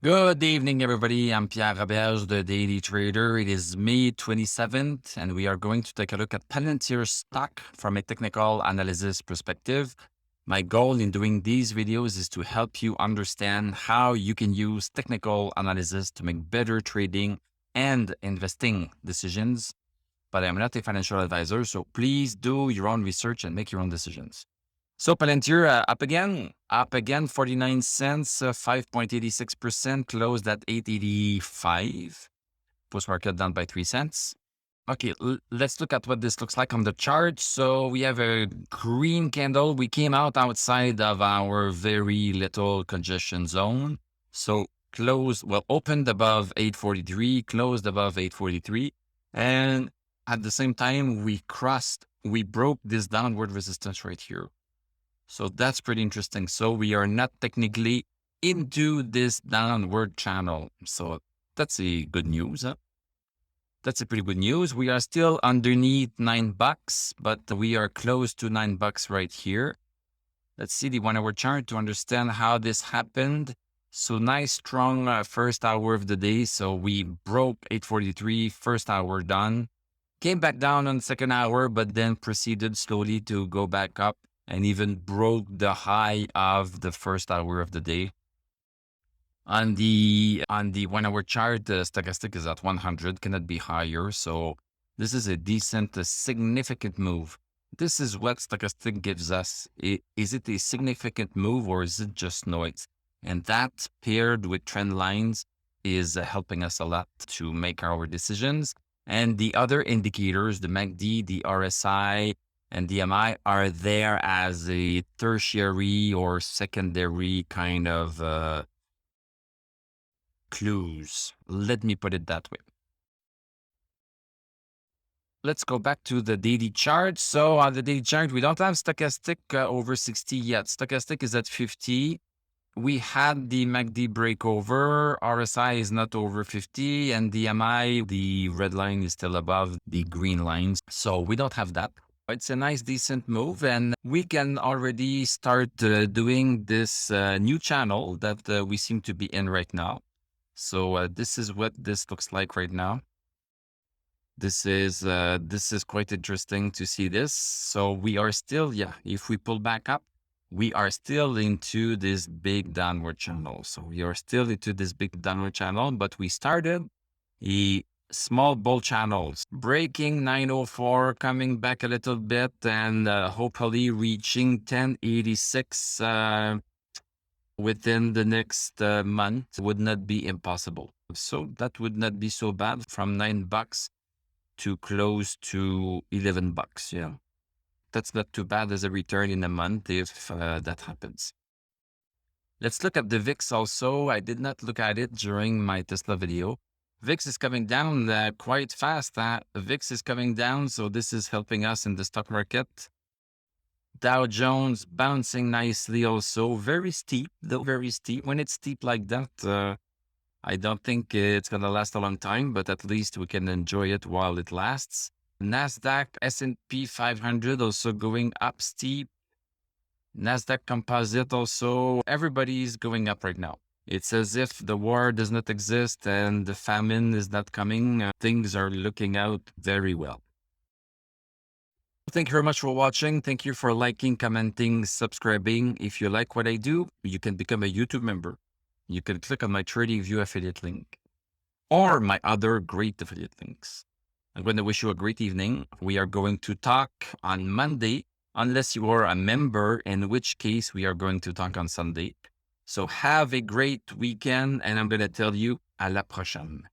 Good evening, everybody. I'm Pierre Roberge, the Daily Trader. It is May 27th, and we are going to take a look at Palantir stock from a technical analysis perspective. My goal in doing these videos is to help you understand how you can use technical analysis to make better trading and investing decisions. But I'm not a financial advisor, so please do your own research and make your own decisions. So Palantir up again, 49 cents, 5.86%, closed at 885. Post-market down by 3 cents. Okay, let's look at what this looks like on the chart. So we have a green candle. We came out outside of our very little congestion zone. So opened above 843, closed above 843. And at the same time, we broke this downward resistance right here. So that's pretty interesting. So we are not technically into this downward channel. So that's a good news. That's a pretty good news. We are still underneath $9, but we are close to $9 right here. Let's see the 1 hour chart to understand how this happened. So nice, strong first hour of the day. So we broke 843, first hour done. Came back down on second hour, but then proceeded slowly to go back up and even broke the high of the first hour of the day. On the 1 hour chart, the stochastic is at 100, cannot be higher. So this is a decent, significant move. This is what stochastic gives us. Is it a significant move or is it just noise? And that paired with trend lines is helping us a lot to make our decisions. And the other indicators, the MACD, the RSI, and DMI are there as a tertiary or secondary kind of clues. Let me put it that way. Let's go back to the daily chart. So on the daily chart, we don't have stochastic over 60 yet. Stochastic is at 50. We had the MACD breakover. RSI is not over 50, and DMI, the red line is still above the green lines. So we don't have that. It's a nice, decent move, and we can already start doing this new channel that we seem to be in right now. So this is what this looks like right now. This is quite interesting to see this. So we are still, if we pull back up, we are still into this big downward channel. So we are still into this big downward channel, but we started a small bull channels, breaking 904, coming back a little bit, and hopefully reaching 1086 within the next month would not be impossible. So that would not be so bad, from $9 to close to $11. Yeah, that's not too bad as a return in a month if that happens. Let's look at the VIX also. I did not look at it during my Tesla video. VIX is coming down quite fast. VIX is coming down, so this is helping us in the stock market. Dow Jones bouncing nicely also. Very steep, though very steep. When it's steep like that, I don't think it's going to last a long time, but at least we can enjoy it while it lasts. NASDAQ, S&P 500 also going up steep. NASDAQ Composite also, everybody's going up right now. It's as if the war does not exist and the famine is not coming. Things are looking out very well. Thank you very much for watching. Thank you for liking, commenting, subscribing. If you like what I do, you can become a YouTube member. You can click on my TradingView affiliate link or my other great affiliate links. I'm going to wish you a great evening. We are going to talk on Monday, unless you are a member, in which case we are going to talk on Sunday. So have a great weekend, and I'm going to tell you à la prochaine.